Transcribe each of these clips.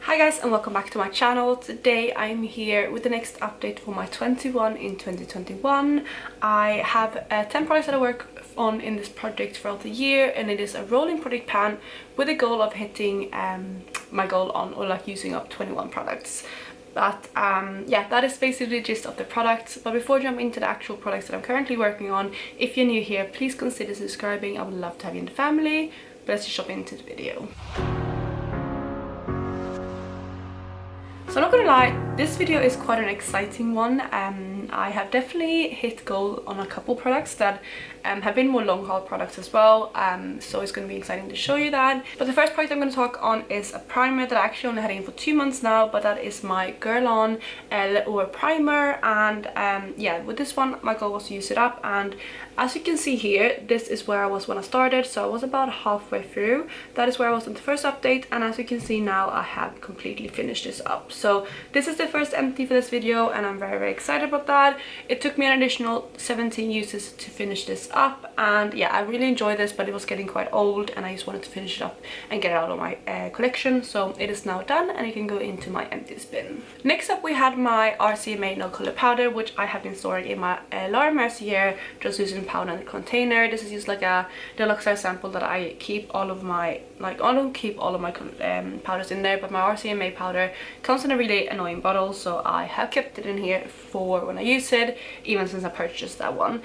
Hi guys, and welcome back to my channel. Today I'm here with the next update for my 21 in 2021. I have 10 products that I work on in this project throughout the year, and it is a rolling project plan with the goal of hitting my goal on, or like using up 21 products. But yeah, that is basically the gist of the products. But before I jump into the actual products that I'm currently working on, if you're new here, please consider subscribing. I would love to have you in the family. But let's just jump into the video. So I'm not gonna lie, this video is quite an exciting one. I have definitely hit goal on a couple products that have been more long haul products as well, so it's going to be exciting to show you that. But the first product I'm going to talk on is a primer that I actually only had in for 2 months now, but that is my Girl On Over Primer. And yeah, with this one my goal was to use it up, and as you can see here, this is where I was when I started, so I was about halfway through. That is where I was in the first update, and as you can see now I have completely finished this up. So this is the first empty for this video, and I'm very excited about that. It took me an additional 17 uses to finish this up, and yeah, I really enjoyed this, but it was getting quite old and I just wanted to finish it up and get it out of my collection. So it is now done and it can go into my empties bin. Next up we had my RCMA no color powder, which I have been storing in my Laura Mercier translucent powder in the container. This is just like a deluxe size sample that I keep all of my, like, I don't keep all of my powders in there, but my RCMA powder comes in a really annoying bottle, so I have kept it in here for when I use it, even since I purchased that one.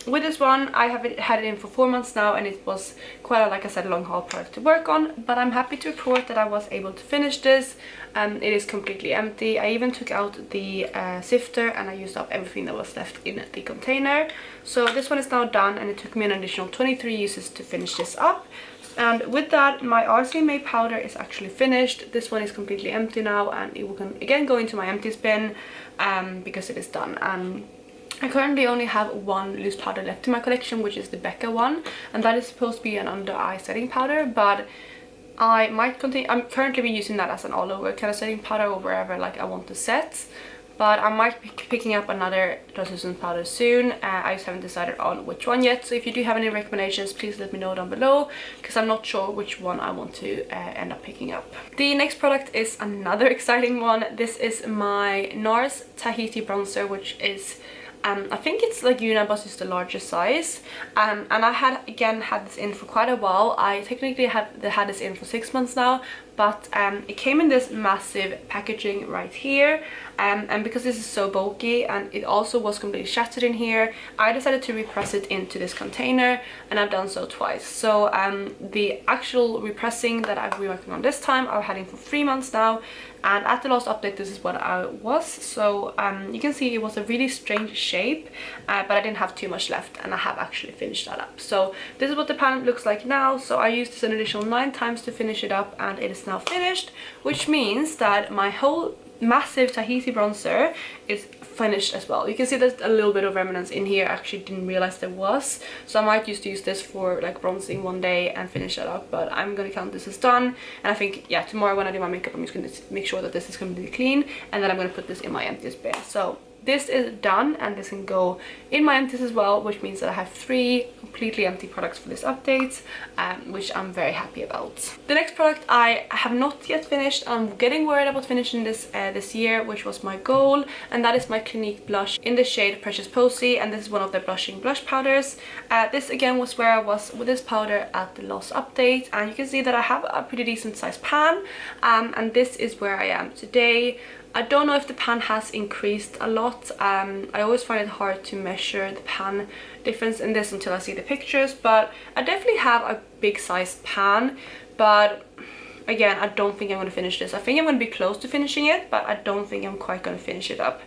With this one I have had it in for 4 months now, and it was quite a, like I said, long haul product to work on, but I'm happy to report that I was able to finish this. It is completely empty. I even took out the sifter and I used up everything that was left in the container. So this one is now done, and it took me an additional 23 uses to finish this up. And with that, my RCMA powder is actually finished. This one is completely empty now, and it will again go into my empties bin because it is done. I currently only have one loose powder left in my collection, which is the Becca one, and that is supposed to be an under eye setting powder, but I might continue. I'm currently been using that as an all over kind of setting powder or wherever like I want to set. But I might be picking up another translucent powder soon. I just haven't decided on which one yet. So if you do have any recommendations, please let me know down below, because I'm not sure which one I want to end up picking up. The next product is another exciting one. This is my NARS Tahiti bronzer, which is I think it's like Unibus is the largest size, and I had this in for quite a while. I technically had this in for 6 months now, but it came in this massive packaging right here, and because this is so bulky and it also was completely shattered in here, I decided to repress it into this container, and I've done so twice. So the actual repressing that I've been working on this time, I've had it for 3 months now, and at the last update this is what I was. So you can see it was a really strange shape, but I didn't have too much left, and I have actually finished that up. So this is what the pan looks like now. So I used this an additional 9 times to finish it up, and it is now finished, which means that my whole massive Tahiti bronzer is finished as well. You can see there's a little bit of remnants in here. I actually didn't realize there was, so I might just use this for like bronzing one day and finish that up, but I'm gonna count this as done. And I think, yeah, tomorrow when I do my makeup, I'm just gonna make sure that this is completely clean, and then I'm gonna put this in my empties bin. So this is done, and this can go in my empties as well, which means that I have 3 completely empty products for this update, which I'm very happy about. The next product I have not yet finished. I'm getting worried about finishing this this year, which was my goal, and that is my Clinique blush in the shade Precious Posy, and this is one of the blushing blush powders. This again was where I was with this powder at the last update, and you can see that I have a pretty decent sized pan, and this is where I am today. I don't know if the pan has increased a lot. I always find it hard to measure the pan difference in this until I see the pictures, but I definitely have a big sized pan. But again, I don't think I'm going to finish this. I think I'm going to be close to finishing it, but I don't think I'm quite going to finish it up.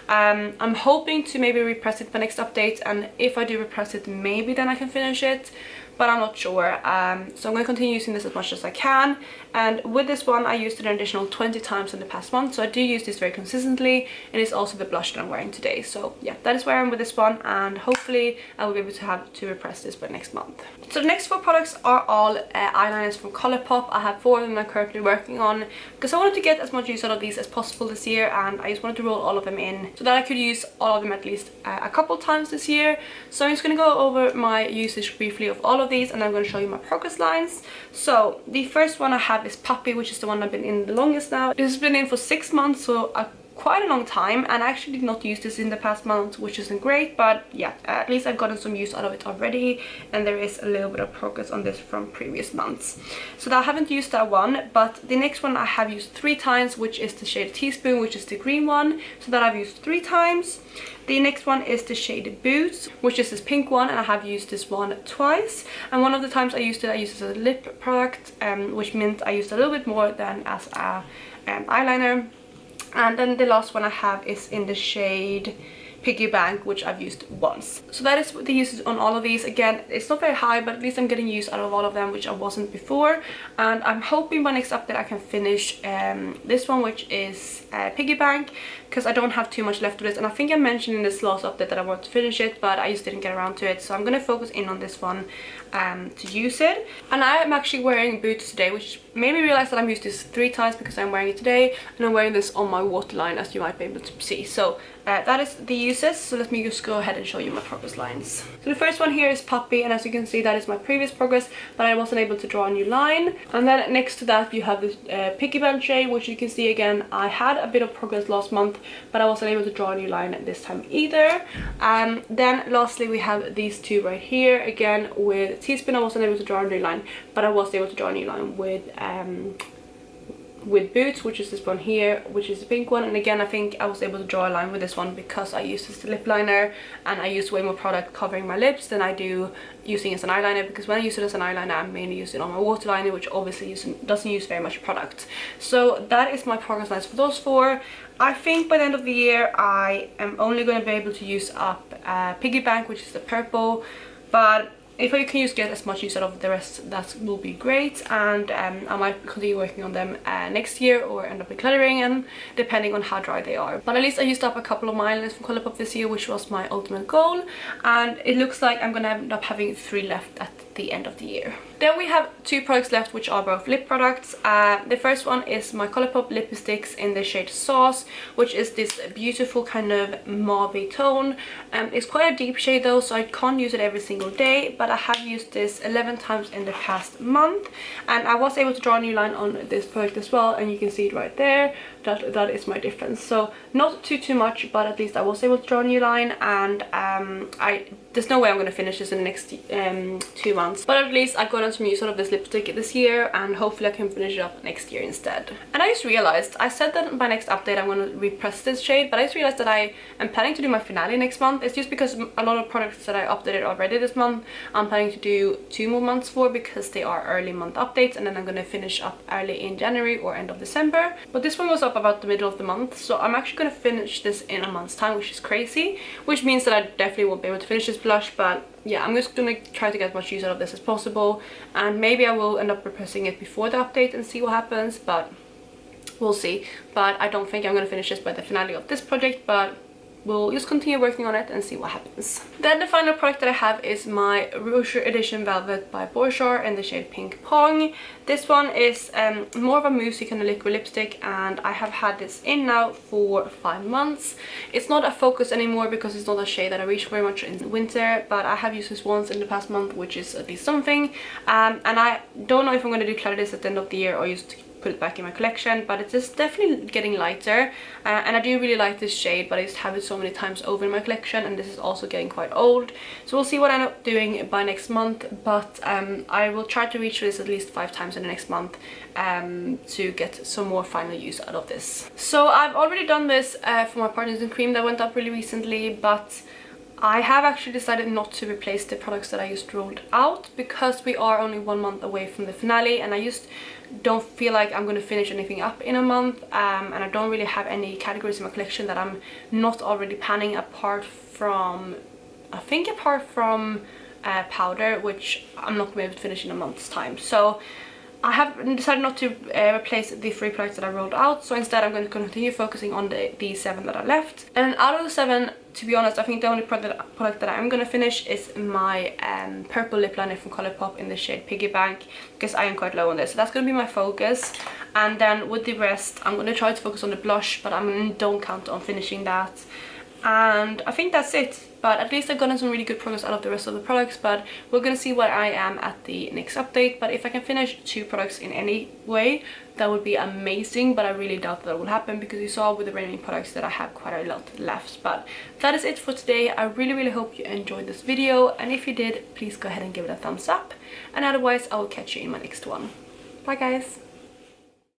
I'm hoping to maybe repress it for next update, and if I do repress it, maybe then I can finish it, but I'm not sure. So I'm going to continue using this as much as I can, and with this one I used it an additional 20 times in the past month, so I do use this very consistently, and it's also the blush that I'm wearing today. So yeah, that is where I am with this one, and hopefully I will be able to have to repress this by next month. So the next 4 products are all eyeliners from Colourpop. I have 4 of them I'm currently working on, because I wanted to get as much use out of these as possible this year, and I just wanted to roll all of them in so that I could use all of them at least a couple times this year. So I'm just going to go over my usage briefly of all of of these and I'm going to show you my progress lines. So the first one I have is Puppy, which is the one I've been in the longest now. This has been in for 6 months, so quite a long time, and I actually did not use this in the past month, which isn't great, but yeah, at least I've gotten some use out of it already, and there is a little bit of progress on this from previous months. So I haven't used that one, but the next one I have used 3 times, which is the shade Teaspoon, which is the green one, so that I've used 3 times. The next one is the shade Boots, which is this pink one, and I have used this one twice, and one of the times I used it as a lip product, which meant I used a little bit more than as a eyeliner. And then the last one I have is in the shade Piggy Bank, which I've used once. So that is the uses on all of these. Again, it's not very high, but at least I'm getting use out of all of them, which I wasn't before. And I'm hoping by next update I can finish this one, which is Piggy Bank, because I don't have too much left of this. And I think I mentioned in this last update that I want to finish it, but I just didn't get around to it. So I'm going to focus in on this one to use it. And I am actually wearing Boots today, which made me realize that I'm used this 3 times because I'm wearing it today, and I'm wearing this on my waterline, as you might be able to see. So that is the uses. So let me just go ahead and show you my progress lines. So the first one here is Puppy, and as you can see, that is my previous progress, but I wasn't able to draw a new line. And then next to that you have this Piggy Bank shade, which you can see again, I had a bit of progress last month, but I wasn't able to draw a new line this time either. Then lastly we have these 2 right here. Again, with Teaspoon I wasn't able to draw a new line, but I was able to draw a new line with Boots, which is this one here, which is the pink one. And again, I think I was able to draw a line with this one because I used this lip liner, and I used way more product covering my lips than I do using it as an eyeliner, because when I use it as an eyeliner I mainly use it on my waterliner, which obviously doesn't use very much product. So that is my progress lines for those 4. I think by the end of the year I am only going to be able to use up Piggy Bank, which is the purple, but if I can get as much use out of the rest, that will be great. And I might continue working on them next year, or end up decluttering, and depending on how dry they are. But at least I used up a couple of my eyeliners from Colourpop this year, which was my ultimate goal, and it looks like I'm gonna end up having 3 left at the end of the year. Then we have 2 products left, which are both lip products. The first one is my Colourpop lipsticks in the shade Sauce, which is this beautiful kind of mauve tone. It's quite a deep shade though, so I can't use it every single day, but I have used this 11 times in the past month, and I was able to draw a new line on this product as well, and you can see it right there. That is my difference. So not too much, but at least I was able to draw a new line, and there's no way I'm going to finish this in the next 2 months, but at least I got some use out of this lipstick this year, and hopefully I can finish it up next year instead. And I just realized, I said that by next update I'm going to repress this shade, but I just realized that I am planning to do my finale next month. It's just because a lot of products that I updated already this month I'm planning to do 2 more months for, because they are early month updates, and then I'm going to finish up early in January or end of December. But this one goes up about the middle of the month, so I'm actually going to finish this in a month's time, which is crazy, which means that I definitely won't be able to finish this blush. But yeah, I'm just gonna try to get as much use out of this as possible, and maybe I will end up repressing it before the update and see what happens, but we'll see. But I don't think I'm gonna finish this by the finale of this project, but we'll just continue working on it and see what happens. Then the final product that I have is my Rouge Edition Velvet by Bourjois in the shade Pink Pong. This one is more of a moussey kind of liquid lipstick, and I have had this in now for 5 months. It's not a focus anymore because it's not a shade that I reach very much in winter, but I have used this once in the past month, which is at least something. And I don't know if I'm going to declutter this at the end of the year or just put it back in my collection, but it's just definitely getting lighter, and I do really like this shade, but I just have it so many times over in my collection, and this is also getting quite old, so we'll see what I end up doing by next month. But I will try to reach this at least 5 times in the next month to get some more final use out of this. So I've already done this for my Partners in Cream that went up really recently, but I have actually decided not to replace the products that I just rolled out, because we are only 1 month away from the finale, and I just don't feel like I'm going to finish anything up in a month, and I don't really have any categories in my collection that I'm not already panning, apart from powder, which I'm not going to be able to finish in a month's time. So I have decided not to replace the 3 products that I rolled out, so instead I'm going to continue focusing on the 7 that are left. And out of the 7, to be honest, I think the only product that I'm going to finish is my purple lip liner from Colourpop in the shade Piggy Bank, because I am quite low on this, so that's going to be my focus. And then with the rest I'm going to try to focus on the blush, but I don't count on finishing that. And I think that's it, but at least I've gotten some really good progress out of the rest of the products. But we're gonna see where I am at the next update. But if I can finish 2 products in any way, that would be amazing, but I really doubt that will happen because you saw with the remaining products that I have quite a lot left. But that is it for today. I really hope you enjoyed this video, and if you did, please go ahead and give it a thumbs up, and otherwise I will catch you in my next one. Bye guys.